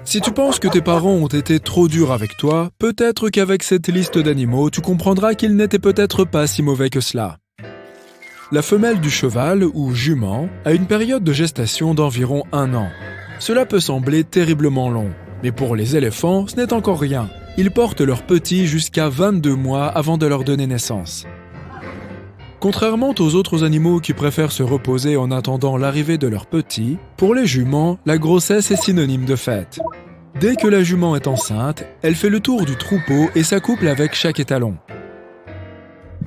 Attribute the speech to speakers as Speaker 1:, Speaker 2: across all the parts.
Speaker 1: Si tu penses que tes parents ont été trop durs avec toi, peut-être qu'avec cette liste d'animaux, tu comprendras qu'ils n'étaient peut-être pas si mauvais que cela. La femelle du cheval, ou jument, a une période de gestation d'environ 1 an. Cela peut sembler terriblement long, mais pour les éléphants, ce n'est encore rien. Ils portent leurs petits jusqu'à 22 mois avant de leur donner naissance. Contrairement aux autres animaux qui préfèrent se reposer en attendant l'arrivée de leurs petits, pour les juments, la grossesse est synonyme de fête. Dès que la jument est enceinte, elle fait le tour du troupeau et s'accouple avec chaque étalon.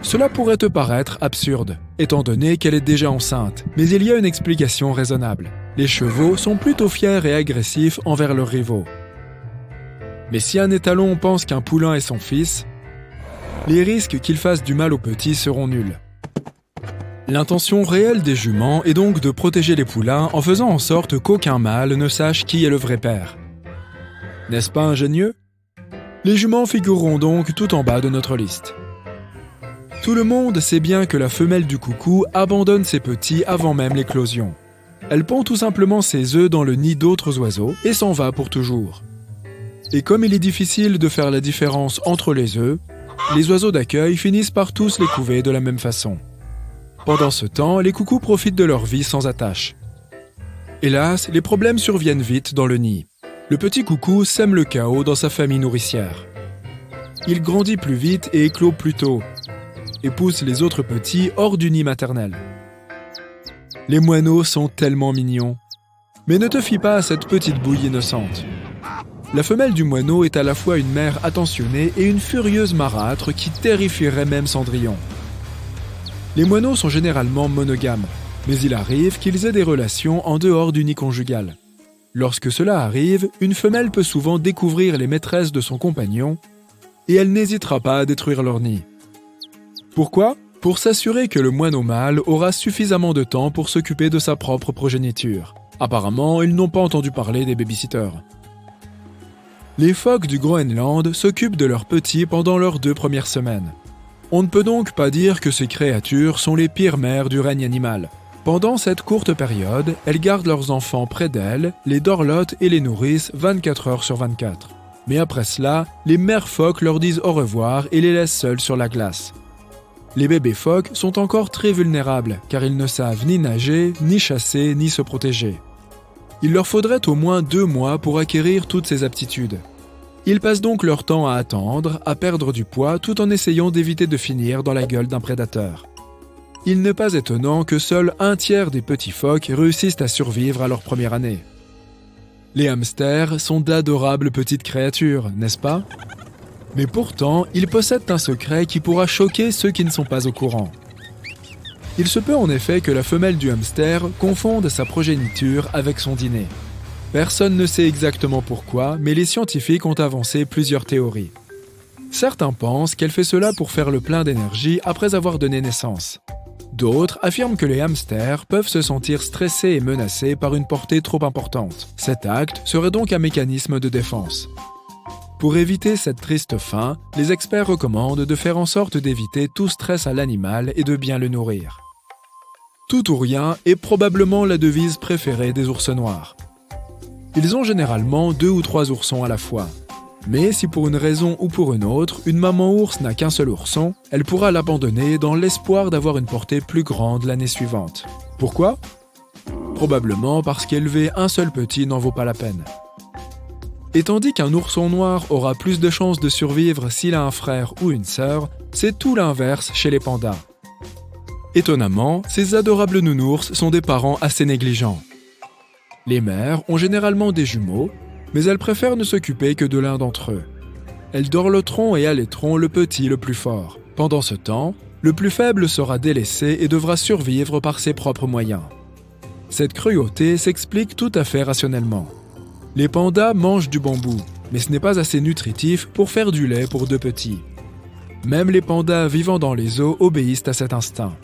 Speaker 1: Cela pourrait te paraître absurde, étant donné qu'elle est déjà enceinte, mais il y a une explication raisonnable. Les chevaux sont plutôt fiers et agressifs envers leurs rivaux. Mais si un étalon pense qu'un poulain est son fils, les risques qu'il fasse du mal aux petits seront nuls. L'intention réelle des juments est donc de protéger les poulains en faisant en sorte qu'aucun mâle ne sache qui est le vrai père. N'est-ce pas ingénieux? Les juments figureront donc tout en bas de notre liste. Tout le monde sait bien que la femelle du coucou abandonne ses petits avant même l'éclosion. Elle pond tout simplement ses œufs dans le nid d'autres oiseaux et s'en va pour toujours. Et comme il est difficile de faire la différence entre les œufs, les oiseaux d'accueil finissent par tous les couver de la même façon. Pendant ce temps, les coucous profitent de leur vie sans attache. Hélas, les problèmes surviennent vite dans le nid. Le petit coucou sème le chaos dans sa famille nourricière. Il grandit plus vite et éclot plus tôt, et pousse les autres petits hors du nid maternel. Les moineaux sont tellement mignons. Mais ne te fie pas à cette petite bouille innocente. La femelle du moineau est à la fois une mère attentionnée et une furieuse marâtre qui terrifierait même Cendrillon. Les moineaux sont généralement monogames, mais il arrive qu'ils aient des relations en dehors du nid conjugal. Lorsque cela arrive, une femelle peut souvent découvrir les maîtresses de son compagnon et elle n'hésitera pas à détruire leur nid. Pourquoi? Pour s'assurer que le moineau mâle aura suffisamment de temps pour s'occuper de sa propre progéniture. Apparemment, ils n'ont pas entendu parler des babysitters. Les phoques du Groenland s'occupent de leurs petits pendant leurs 2 premières semaines. On ne peut donc pas dire que ces créatures sont les pires mères du règne animal. Pendant cette courte période, elles gardent leurs enfants près d'elles, les dorlotent et les nourrissent 24 heures sur 24. Mais après cela, les mères phoques leur disent au revoir et les laissent seuls sur la glace. Les bébés phoques sont encore très vulnérables, car ils ne savent ni nager, ni chasser, ni se protéger. Il leur faudrait au moins 2 mois pour acquérir toutes ces aptitudes. Ils passent donc leur temps à attendre, à perdre du poids, tout en essayant d'éviter de finir dans la gueule d'un prédateur. Il n'est pas étonnant que seul 1/3 des petits phoques réussissent à survivre à leur première année. Les hamsters sont d'adorables petites créatures, n'est-ce pas? Mais pourtant, ils possèdent un secret qui pourra choquer ceux qui ne sont pas au courant. Il se peut en effet que la femelle du hamster confonde sa progéniture avec son dîner. Personne ne sait exactement pourquoi, mais les scientifiques ont avancé plusieurs théories. Certains pensent qu'elle fait cela pour faire le plein d'énergie après avoir donné naissance. D'autres affirment que les hamsters peuvent se sentir stressés et menacés par une portée trop importante. Cet acte serait donc un mécanisme de défense. Pour éviter cette triste fin, les experts recommandent de faire en sorte d'éviter tout stress à l'animal et de bien le nourrir. Tout ou rien est probablement la devise préférée des ours noirs. Ils ont généralement 2 ou 3 oursons à la fois. Mais si pour une raison ou pour une autre, une maman ours n'a qu'un seul ourson, elle pourra l'abandonner dans l'espoir d'avoir une portée plus grande l'année suivante. Pourquoi? Probablement parce qu'élever un seul petit n'en vaut pas la peine. Et tandis qu'un ourson noir aura plus de chances de survivre s'il a un frère ou une sœur, c'est tout l'inverse chez les pandas. Étonnamment, ces adorables nounours sont des parents assez négligents. Les mères ont généralement des jumeaux, mais elles préfèrent ne s'occuper que de l'un d'entre eux. Elles dorloteront et allaiteront le petit le plus fort. Pendant ce temps, le plus faible sera délaissé et devra survivre par ses propres moyens. Cette cruauté s'explique tout à fait rationnellement. Les pandas mangent du bambou, mais ce n'est pas assez nutritif pour faire du lait pour 2 petits. Même les pandas vivant dans les eaux obéissent à cet instinct.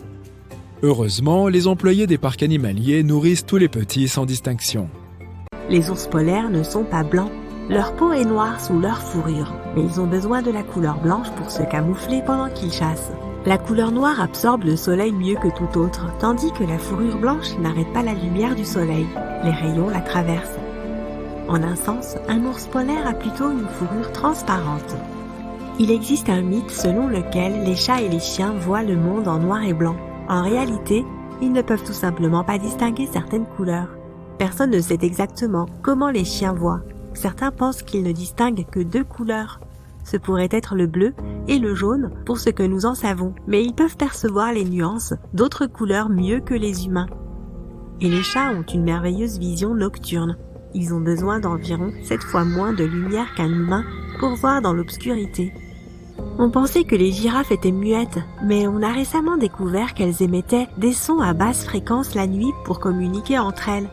Speaker 1: Heureusement, les employés des parcs animaliers nourrissent tous les petits sans distinction.
Speaker 2: Les ours polaires ne sont pas blancs. Leur peau est noire sous leur fourrure, mais ils ont besoin de la couleur blanche pour se camoufler pendant qu'ils chassent. La couleur noire absorbe le soleil mieux que tout autre, tandis que la fourrure blanche n'arrête pas la lumière du soleil. Les rayons la traversent. En un sens, un ours polaire a plutôt une fourrure transparente. Il existe un mythe selon lequel les chats et les chiens voient le monde en noir et blanc. En réalité, ils ne peuvent tout simplement pas distinguer certaines couleurs. Personne ne sait exactement comment les chiens voient. Certains pensent qu'ils ne distinguent que 2 couleurs. Ce pourrait être le bleu et le jaune pour ce que nous en savons, mais ils peuvent percevoir les nuances d'autres couleurs mieux que les humains. Et les chats ont une merveilleuse vision nocturne. Ils ont besoin d'environ 7 fois moins de lumière qu'un humain pour voir dans l'obscurité. On pensait que les girafes étaient muettes, mais on a récemment découvert qu'elles émettaient des sons à basse fréquence la nuit pour communiquer entre elles.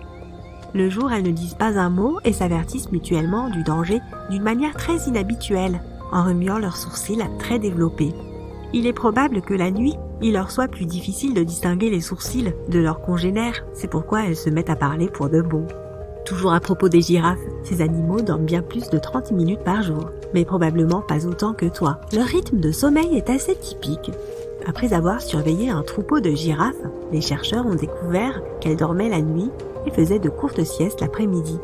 Speaker 2: Le jour, elles ne disent pas un mot et s'avertissent mutuellement du danger d'une manière très inhabituelle, en remuant leurs sourcils très développés. Il est probable que la nuit, il leur soit plus difficile de distinguer les sourcils de leurs congénères, c'est pourquoi elles se mettent à parler pour de bon. Toujours à propos des girafes, ces animaux dorment bien plus de 30 minutes par jour, mais probablement pas autant que toi. Leur rythme de sommeil est assez typique. Après avoir surveillé un troupeau de girafes, les chercheurs ont découvert qu'elles dormaient la nuit et faisaient de courtes siestes l'après-midi.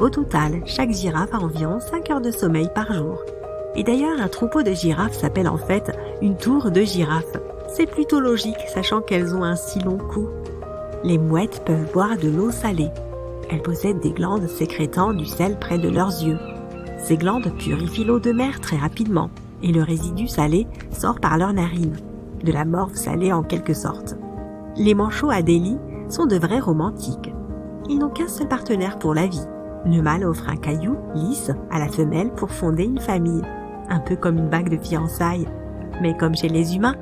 Speaker 2: Au total, chaque girafe a environ 5 heures de sommeil par jour. Et d'ailleurs, un troupeau de girafes s'appelle en fait une tour de girafes. C'est plutôt logique, sachant qu'elles ont un si long cou. Les mouettes peuvent boire de l'eau salée. Elles possèdent des glandes sécrétant du sel près de leurs yeux. Ces glandes purifient l'eau de mer très rapidement, et le résidu salé sort par leurs narines. De la morve salée en quelque sorte. Les manchots Adélie sont de vrais romantiques. Ils n'ont qu'un seul partenaire pour la vie. Le mâle offre un caillou lisse à la femelle pour fonder une famille, un peu comme une bague de fiançailles. Mais comme chez les humains,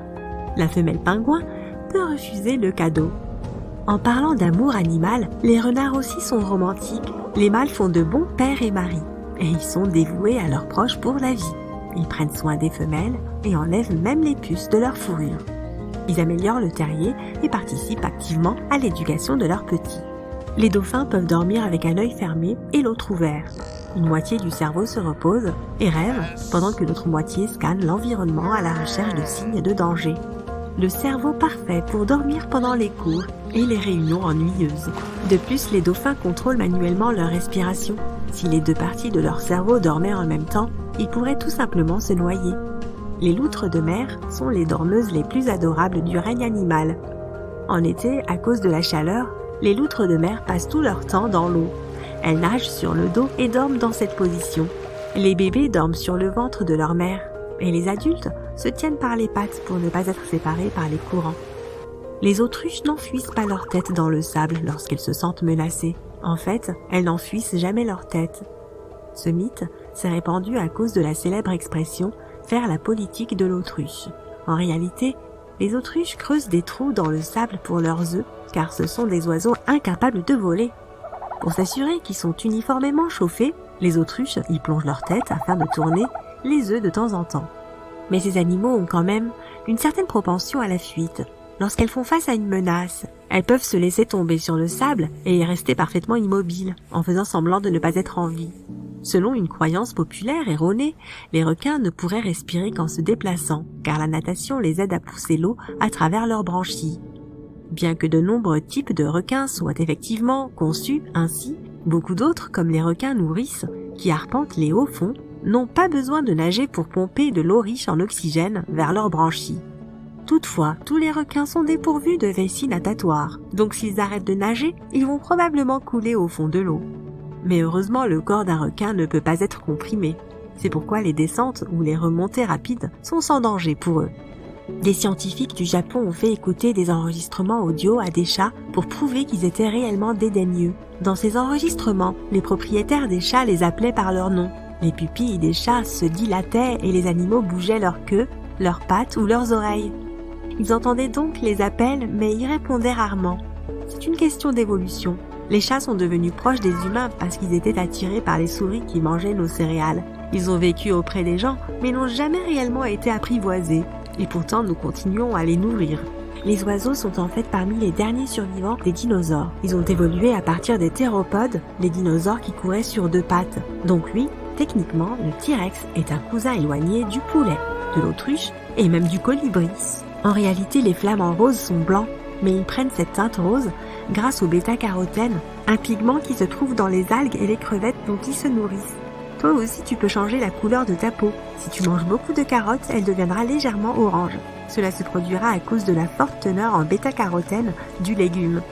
Speaker 2: la femelle pingouin peut refuser le cadeau. En parlant d'amour animal, les renards aussi sont romantiques. Les mâles font de bons pères et maris, et ils sont dévoués à leurs proches pour la vie. Ils prennent soin des femelles et enlèvent même les puces de leur fourrure. Ils améliorent le terrier et participent activement à l'éducation de leurs petits. Les dauphins peuvent dormir avec un œil fermé et l'autre ouvert. Une moitié du cerveau se repose et rêve, pendant que l'autre moitié scanne l'environnement à la recherche de signes de danger. Le cerveau parfait pour dormir pendant les cours et les réunions ennuyeuses. De plus, les dauphins contrôlent manuellement leur respiration. Si les 2 parties de leur cerveau dormaient en même temps, ils pourraient tout simplement se noyer. Les loutres de mer sont les dormeuses les plus adorables du règne animal. En été, à cause de la chaleur, les loutres de mer passent tout leur temps dans l'eau. Elles nagent sur le dos et dorment dans cette position. Les bébés dorment sur le ventre de leur mère, et les adultes se tiennent par les pattes pour ne pas être séparés par les courants. Les autruches n'enfouissent pas leur tête dans le sable lorsqu'elles se sentent menacées. En fait, elles n'enfouissent jamais leur tête. Ce mythe s'est répandu à cause de la célèbre expression « faire la politique de l'autruche ». En réalité, les autruches creusent des trous dans le sable pour leurs œufs, car ce sont des oiseaux incapables de voler. Pour s'assurer qu'ils sont uniformément chauffés, les autruches y plongent leur tête afin de tourner les œufs de temps en temps. Mais ces animaux ont quand même une certaine propension à la fuite. Lorsqu'elles font face à une menace, elles peuvent se laisser tomber sur le sable et y rester parfaitement immobiles, en faisant semblant de ne pas être en vie. Selon une croyance populaire erronée, les requins ne pourraient respirer qu'en se déplaçant, car la natation les aide à pousser l'eau à travers leurs branchies. Bien que de nombreux types de requins soient effectivement conçus ainsi, beaucoup d'autres, comme les requins nourrices, qui arpentent les hauts fonds, n'ont pas besoin de nager pour pomper de l'eau riche en oxygène vers leurs branchies. Toutefois, tous les requins sont dépourvus de vessie natatoire, donc s'ils arrêtent de nager, ils vont probablement couler au fond de l'eau. Mais heureusement, le corps d'un requin ne peut pas être comprimé. C'est pourquoi les descentes ou les remontées rapides sont sans danger pour eux. Des scientifiques du Japon ont fait écouter des enregistrements audio à des chats pour prouver qu'ils étaient réellement dédaigneux. Dans ces enregistrements, les propriétaires des chats les appelaient par leur nom. Les pupilles des chats se dilataient et les animaux bougeaient leur queue, leurs pattes ou leurs oreilles. Ils entendaient donc les appels mais y répondaient rarement. C'est une question d'évolution. Les chats sont devenus proches des humains parce qu'ils étaient attirés par les souris qui mangeaient nos céréales. Ils ont vécu auprès des gens mais n'ont jamais réellement été apprivoisés. Et pourtant, nous continuons à les nourrir. Les oiseaux sont en fait parmi les derniers survivants des dinosaures. Ils ont évolué à partir des théropodes, les dinosaures qui couraient sur 2 pattes. Donc lui, techniquement, le T-Rex est un cousin éloigné du poulet, de l'autruche et même du colibri. En réalité, les flamants roses sont blancs, mais ils prennent cette teinte rose grâce au bêta-carotène, un pigment qui se trouve dans les algues et les crevettes dont ils se nourrissent. Toi aussi, tu peux changer la couleur de ta peau. Si tu manges beaucoup de carottes, elle deviendra légèrement orange. Cela se produira à cause de la forte teneur en bêta-carotène du légume.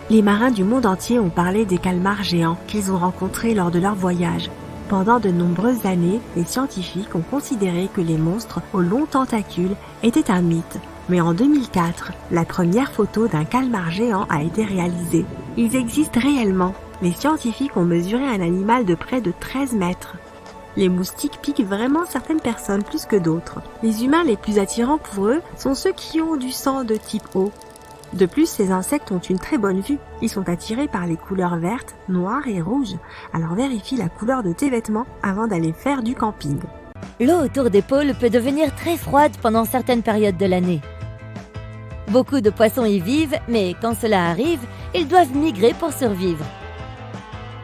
Speaker 2: Les marins du monde entier ont parlé des calmars géants qu'ils ont rencontrés lors de leur voyage. Pendant de nombreuses années, les scientifiques ont considéré que les monstres aux longs tentacules étaient un mythe. Mais en 2004, la première photo d'un calmar géant a été réalisée. Ils existent réellement. Les scientifiques ont mesuré un animal de près de 13 mètres. Les moustiques piquent vraiment certaines personnes plus que d'autres. Les humains les plus attirants pour eux sont ceux qui ont du sang de type O. De plus, ces insectes ont une très bonne vue. Ils sont attirés par les couleurs vertes, noires et rouges. Alors vérifie la couleur de tes vêtements avant d'aller faire du camping.
Speaker 3: L'eau autour des pôles peut devenir très froide pendant certaines périodes de l'année. Beaucoup de poissons y vivent, mais quand cela arrive, ils doivent migrer pour survivre.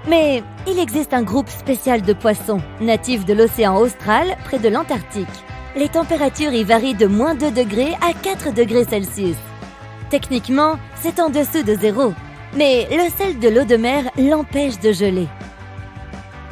Speaker 3: Mais il existe un groupe spécial de poissons, natifs de l'océan austral, près de l'Antarctique. Les températures y varient de moins 2 degrés à 4 degrés Celsius. Techniquement, c'est en dessous de zéro, mais le sel de l'eau de mer l'empêche de geler.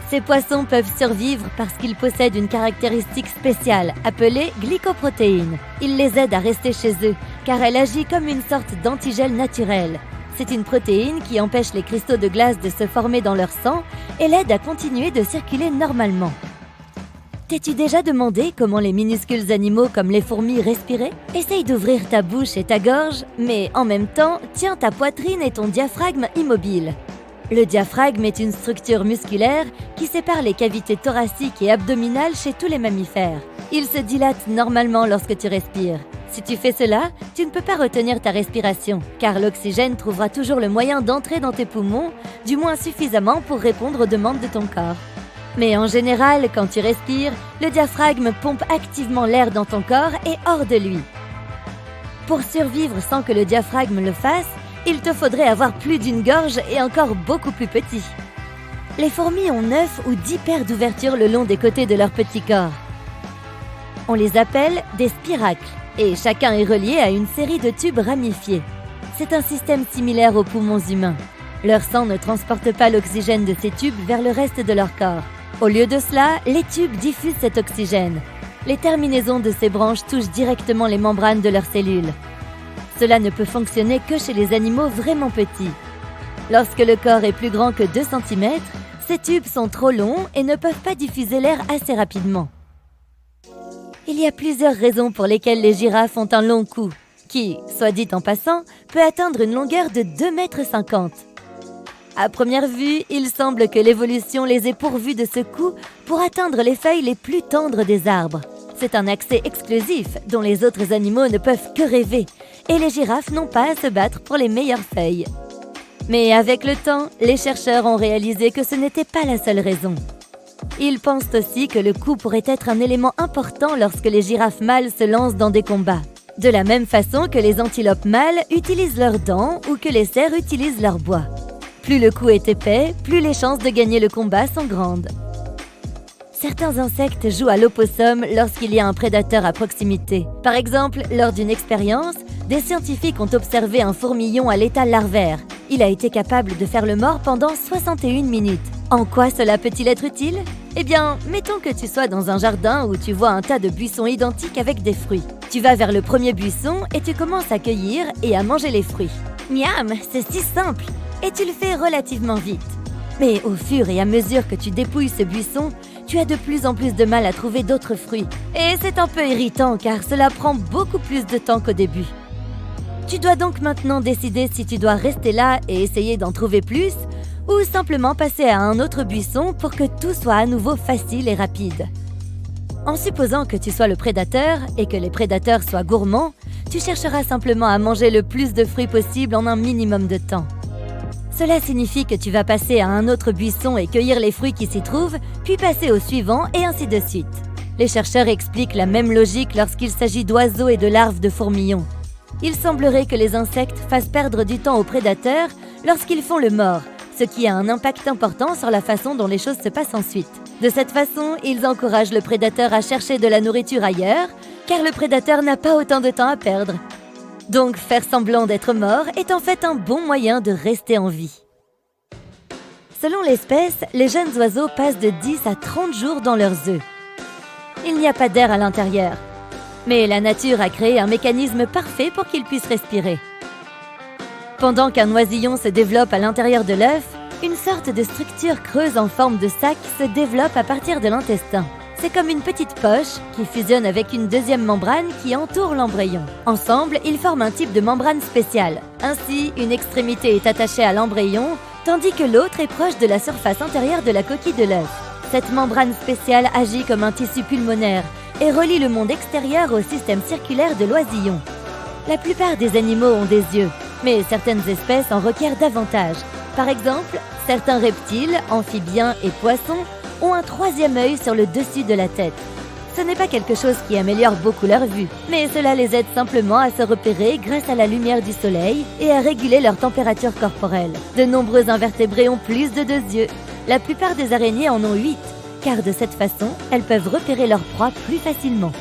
Speaker 3: Ces poissons peuvent survivre parce qu'ils possèdent une caractéristique spéciale appelée glycoprotéine. Il les aide à rester chez eux, car elle agit comme une sorte d'antigel naturel. C'est une protéine qui empêche les cristaux de glace de se former dans leur sang et l'aide à continuer de circuler normalement. T'es-tu déjà demandé comment les minuscules animaux comme les fourmis respiraient? Essaye d'ouvrir ta bouche et ta gorge, mais en même temps, tiens ta poitrine et ton diaphragme immobile. Le diaphragme est une structure musculaire qui sépare les cavités thoraciques et abdominales chez tous les mammifères. Il se dilate normalement lorsque tu respires. Si tu fais cela, tu ne peux pas retenir ta respiration, car l'oxygène trouvera toujours le moyen d'entrer dans tes poumons, du moins suffisamment pour répondre aux demandes de ton corps. Mais en général, quand tu respires, le diaphragme pompe activement l'air dans ton corps et hors de lui. Pour survivre sans que le diaphragme le fasse, il te faudrait avoir plus d'une gorge et encore beaucoup plus petit. Les fourmis ont 9 ou 10 paires d'ouvertures le long des côtés de leur petit corps. On les appelle des spiracles, et chacun est relié à une série de tubes ramifiés. C'est un système similaire aux poumons humains. Leur sang ne transporte pas l'oxygène de ces tubes vers le reste de leur corps. Au lieu de cela, les tubes diffusent cet oxygène. Les terminaisons de ces branches touchent directement les membranes de leurs cellules. Cela ne peut fonctionner que chez les animaux vraiment petits. Lorsque le corps est plus grand que 2 cm, ces tubes sont trop longs et ne peuvent pas diffuser l'air assez rapidement. Il y a plusieurs raisons pour lesquelles les girafes ont un long cou, qui, soit dit en passant, peut atteindre une longueur de 2,50 m. À première vue, il semble que l'évolution les ait pourvues de ce cou pour atteindre les feuilles les plus tendres des arbres. C'est un accès exclusif dont les autres animaux ne peuvent que rêver, et les girafes n'ont pas à se battre pour les meilleures feuilles. Mais avec le temps, les chercheurs ont réalisé que ce n'était pas la seule raison. Ils pensent aussi que le cou pourrait être un élément important lorsque les girafes mâles se lancent dans des combats. De la même façon que les antilopes mâles utilisent leurs dents ou que les cerfs utilisent leur bois. Plus le cou est épais, plus les chances de gagner le combat sont grandes. Certains insectes jouent à l'opossum lorsqu'il y a un prédateur à proximité. Par exemple, lors d'une expérience, des scientifiques ont observé un fourmillon à l'état larvaire. Il a été capable de faire le mort pendant 61 minutes. En quoi cela peut-il être utile? Eh bien, mettons que tu sois dans un jardin où tu vois un tas de buissons identiques avec des fruits. Tu vas vers le premier buisson et tu commences à cueillir et à manger les fruits. Miam, c'est si simple! Et tu le fais relativement vite. Mais au fur et à mesure que tu dépouilles ce buisson, tu as de plus en plus de mal à trouver d'autres fruits. Et c'est un peu irritant car cela prend beaucoup plus de temps qu'au début. Tu dois donc maintenant décider si tu dois rester là et essayer d'en trouver plus ou simplement passer à un autre buisson pour que tout soit à nouveau facile et rapide. En supposant que tu sois le prédateur et que les prédateurs soient gourmands, tu chercheras simplement à manger le plus de fruits possible en un minimum de temps. Cela signifie que tu vas passer à un autre buisson et cueillir les fruits qui s'y trouvent, puis passer au suivant et ainsi de suite. Les chercheurs expliquent la même logique lorsqu'il s'agit d'oiseaux et de larves de fourmillons. Il semblerait que les insectes fassent perdre du temps aux prédateurs lorsqu'ils font le mort, ce qui a un impact important sur la façon dont les choses se passent ensuite. De cette façon, ils encouragent le prédateur à chercher de la nourriture ailleurs, car le prédateur n'a pas autant de temps à perdre. Donc faire semblant d'être mort est en fait un bon moyen de rester en vie. Selon l'espèce, les jeunes oiseaux passent de 10 à 30 jours dans leurs œufs. Il n'y a pas d'air à l'intérieur, mais la nature a créé un mécanisme parfait pour qu'ils puissent respirer. Pendant qu'un oisillon se développe à l'intérieur de l'œuf, une sorte de structure creuse en forme de sac se développe à partir de l'intestin. C'est comme une petite poche qui fusionne avec une deuxième membrane qui entoure l'embryon. Ensemble, ils forment un type de membrane spéciale. Ainsi, une extrémité est attachée à l'embryon, tandis que l'autre est proche de la surface intérieure de la coquille de l'œuf. Cette membrane spéciale agit comme un tissu pulmonaire et relie le monde extérieur au système circulaire de l'oisillon. La plupart des animaux ont des yeux, mais certaines espèces en requièrent davantage. Par exemple, certains reptiles, amphibiens et poissons ont un troisième œil sur le dessus de la tête. Ce n'est pas quelque chose qui améliore beaucoup leur vue, mais cela les aide simplement à se repérer grâce à la lumière du soleil et à réguler leur température corporelle. De nombreux invertébrés ont plus de 2 yeux. La plupart des araignées en ont 8, car de cette façon, elles peuvent repérer leur proie plus facilement.